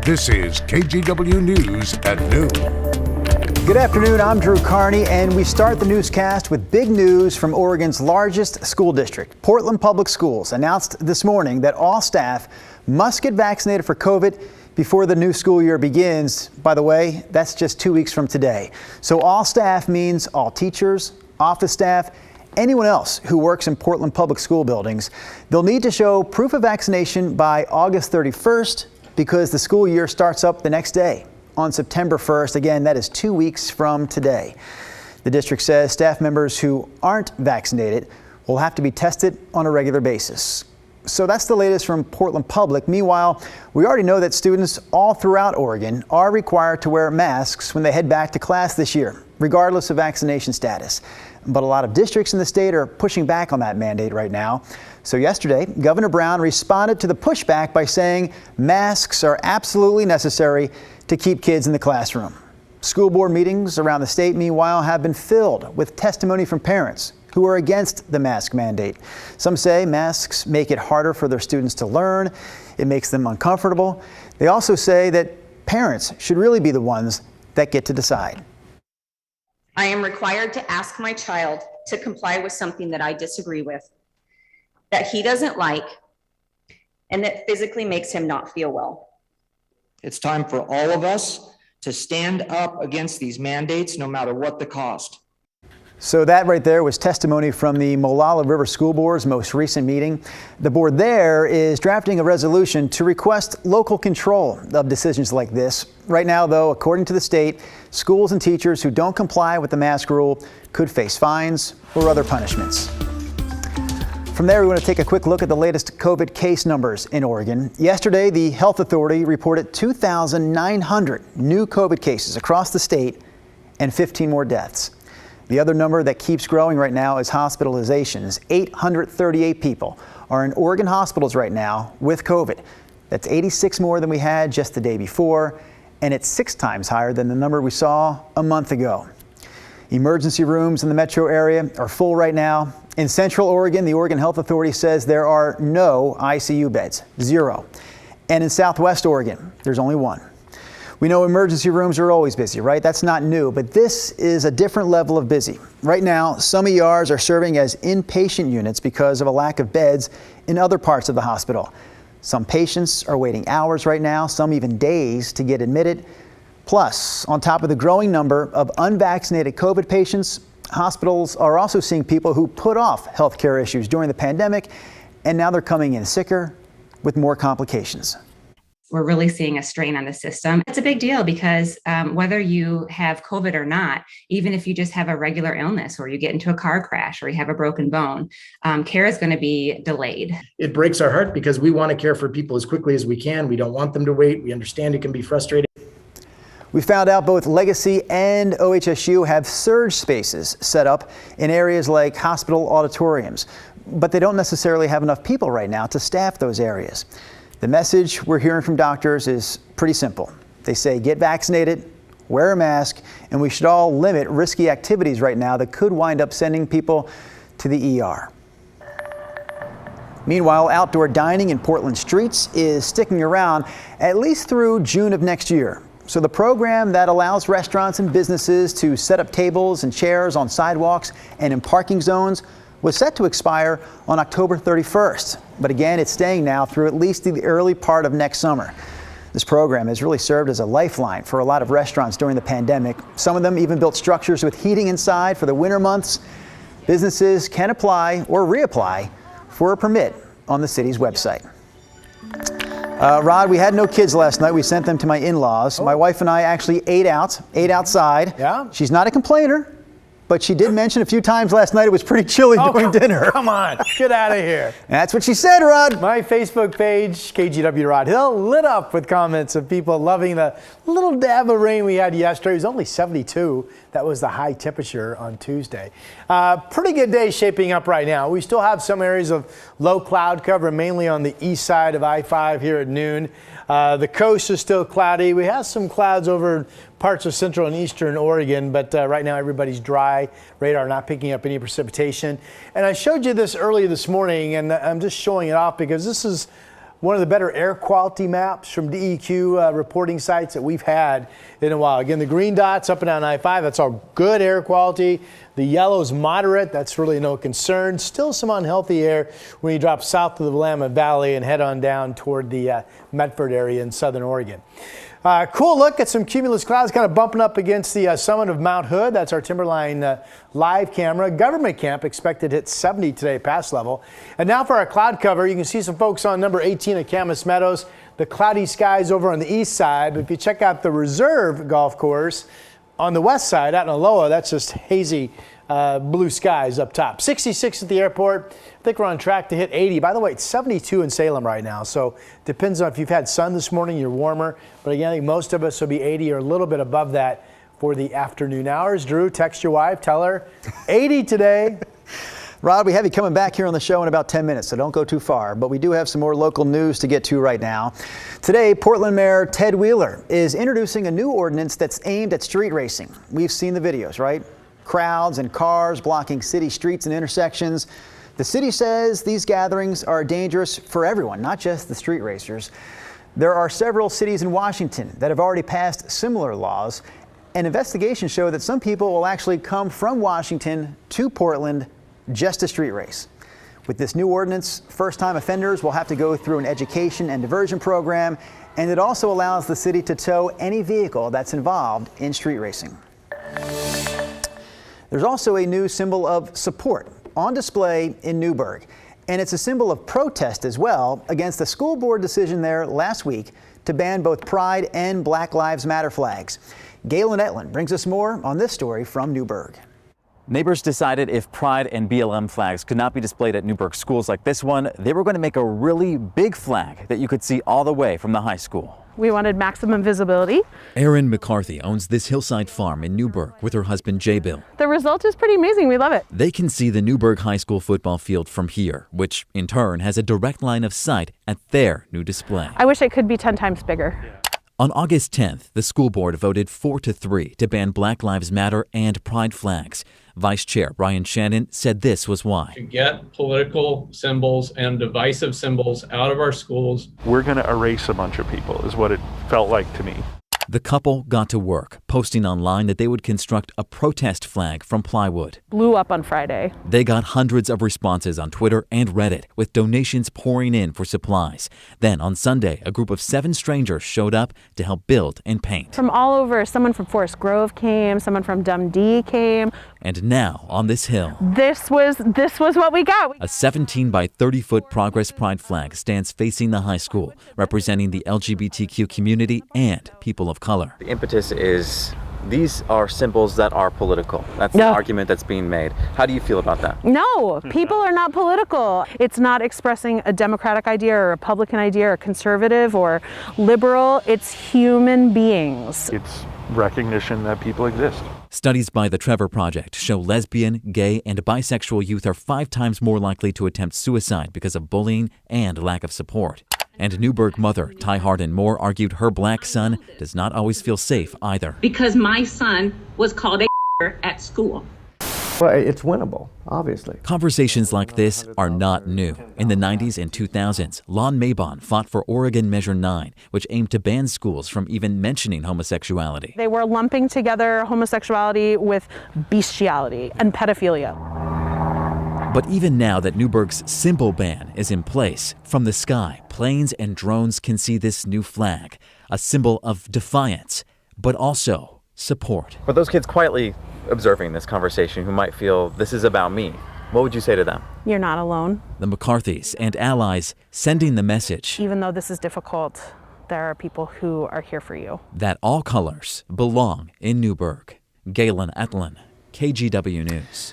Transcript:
This is KGW News at noon. Good afternoon, I'm Drew Carney, and we start the newscast with big news from Oregon's largest school district. Portland Public Schools announced this morning that all staff must get vaccinated for COVID before the new school year begins. By the way, that's just 2 weeks from today. So all staff means all teachers, office staff, anyone else who works in Portland Public School buildings. They'll need to show proof of vaccination by August 31st because the school year starts up the next day on September 1st. Again, that is 2 weeks from today. The district says staff members who aren't vaccinated will have to be tested on a regular basis. So that's the latest from Portland Public. Meanwhile, we already know that students all throughout Oregon are required to wear masks when they head back to class this year, regardless of vaccination status. But a lot of districts in the state are pushing back on that mandate right now. So yesterday, Governor Brown responded to the pushback by saying masks are absolutely necessary to keep kids in the classroom. School board meetings around the state, meanwhile, have been filled with testimony from parents who are against the mask mandate. Some say masks make it harder for their students to learn. It makes them uncomfortable. They also say that parents should really be the ones that get to decide. I am required to ask my child to comply with something that I disagree with, that he doesn't like, and that physically makes him not feel well. It's time for all of us to stand up against these mandates, no matter what the cost. So that right there was testimony from the Molalla River School Board's most recent meeting. The board there is drafting a resolution to request local control of decisions like this. Right now, though, according to the state, schools and teachers who don't comply with the mask rule could face fines or other punishments. From there, we want to take a quick look at the latest COVID case numbers in Oregon. Yesterday, the health authority reported 2,900 new COVID cases across the state and 15 more deaths. The other number that keeps growing right now is hospitalizations. 838 people are in Oregon hospitals right now with COVID. That's 86 more than we had just the day before, and it's 6 times higher than the number we saw a month ago. Emergency rooms in the metro area are full right now. In Central Oregon, the Oregon Health Authority says there are no ICU beds, 0. And in Southwest Oregon, there's only 1. We know emergency rooms are always busy, right? That's not new, but this is a different level of busy. Right now, some ERs are serving as inpatient units because of a lack of beds in other parts of the hospital. Some patients are waiting hours right now, some even days to get admitted. Plus, on top of the growing number of unvaccinated COVID patients, hospitals are also seeing people who put off healthcare issues during the pandemic, and now they're coming in sicker with more complications. We're really seeing a strain on the system. It's a big deal because whether you have COVID or not, even if you just have a regular illness or you get into a car crash or you have a broken bone, care is going to be delayed. It breaks our heart because we want to care for people as quickly as we can. We don't want them to wait. We understand it can be frustrating. We found out both Legacy and OHSU have surge spaces set up in areas like hospital auditoriums, but they don't necessarily have enough people right now to staff those areas. The message we're hearing from doctors is pretty simple. They say get vaccinated, wear a mask, and we should all limit risky activities right now that could wind up sending people to the ER. Meanwhile, outdoor dining in Portland streets is sticking around at least through June of next year. So the program that allows restaurants and businesses to set up tables and chairs on sidewalks and in parking zones was set to expire on October 31st. But again, it's staying now through at least the early part of next summer. This program has really served as a lifeline for a lot of restaurants during the pandemic. Some of them even built structures with heating inside for the winter months. Businesses can apply or reapply for a permit on the city's website. Rod, we had no kids last night. We sent them to my in-laws. My wife and I actually ate outside. Yeah? She's not a complainer, but she did mention a few times last night it was pretty chilly during dinner. Come on, get out of here. That's what she said, Rod. My Facebook page, KGW Rod Hill, lit up with comments of people loving the little dab of rain we had yesterday. It was only 72. That was the high temperature on Tuesday. Pretty good day shaping up right now. We still have some areas of low cloud cover, mainly on the east side of I-5 here at noon. The coast is still cloudy. We have some clouds over parts of central and eastern Oregon, but right now everybody's dry. Radar not picking up any precipitation. And I showed you this earlier this morning, and I'm just showing it off because this is one of the better air quality maps from DEQ reporting sites that we've had in a while. Again, the green dots up and down I-5, that's all good air quality. The yellow's moderate, that's really no concern. Still some unhealthy air when you drop south of the Willamette Valley and head on down toward the Medford area in southern Oregon. Cool look at some cumulus clouds kind of bumping up against the summit of Mount Hood. That's our Timberline live camera. Government camp expected to hit 70 today, pass level. And now for our cloud cover, you can see some folks on number 18 at Camas Meadows. The cloudy skies over on the east side. But if you check out the reserve golf course on the west side, out in Aloha, that's just hazy blue skies up top. 66 at the airport. I think we're on track to hit 80. By the way, it's 72 in Salem right now, so depends on if you've had sun this morning, you're warmer. But again, I think most of us will be 80 or a little bit above that for the afternoon hours. Drew, text your wife, tell her 80 today. Rod, we have you coming back here on the show in about 10 minutes, so don't go too far. But we do have some more local news to get to right now. Today, Portland Mayor Ted Wheeler is introducing a new ordinance that's aimed at street racing. We've seen the videos, right? Crowds and cars blocking city streets and intersections. The city says these gatherings are dangerous for everyone, not just the street racers. There are several cities in Washington that have already passed similar laws, and investigations show that some people will actually come from Washington to Portland just to street race. With this new ordinance, first-time offenders will have to go through an education and diversion program, and it also allows the city to tow any vehicle that's involved in street racing. There's also a new symbol of support on display in Newburgh, and it's a symbol of protest as well against the school board decision there last week to ban both Pride and Black Lives Matter flags. Galen Etlin brings us more on this story from Newburgh. Neighbors decided if Pride and BLM flags could not be displayed at Newburgh schools like this one, they were going to make a really big flag that you could see all the way from the high school. We wanted maximum visibility. Erin McCarthy owns this hillside farm in Newburgh with her husband J-Bill. The result is pretty amazing. We love it. They can see the Newburgh High School football field from here, which in turn has a direct line of sight at their new display. I wish it could be 10 times bigger. On August 10th, the school board voted 4-3 to ban Black Lives Matter and Pride flags. Vice Chair Brian Shannon said this was why. To get political symbols and divisive symbols out of our schools. We're going to erase a bunch of people, is what it felt like to me. The couple got to work, posting online that they would construct a protest flag from plywood. Blew up on Friday. They got hundreds of responses on Twitter and Reddit, with donations pouring in for supplies. Then on Sunday, a group of 7 strangers showed up to help build and paint. From all over, someone from Forest Grove came, someone from Dundee came. And now, on this hill, this was what we got. A 17 by 30 foot Progress Pride flag stands facing the high school, representing the LGBTQ community and people of color. The impetus is these are symbols that are political. That's the argument that's being made. How do you feel about that? No, people are not political. It's not expressing a Democratic idea or a Republican idea or conservative or liberal. It's human beings. It's recognition that people exist. Studies by the Trevor Project show lesbian, gay, and bisexual youth are 5 times more likely to attempt suicide because of bullying and lack of support. And Newburgh mother Ty Hardin Moore argued her black son does not always feel safe either. Because my son was called a at school. Well, it's winnable, obviously. Conversations like this are not new. In the 90s and 2000s, Lon Mabon fought for Oregon Measure 9, which aimed to ban schools from even mentioning homosexuality. They were lumping together homosexuality with bestiality and pedophilia. But even now that Newburgh's symbol ban is in place, from the sky, planes and drones can see this new flag, a symbol of defiance, but also support. For those kids quietly observing this conversation who might feel this is about me, what would you say to them? You're not alone. The McCarthys and allies sending the message. Even though this is difficult, there are people who are here for you. That all colors belong in Newburgh. Galen Etlin, KGW News.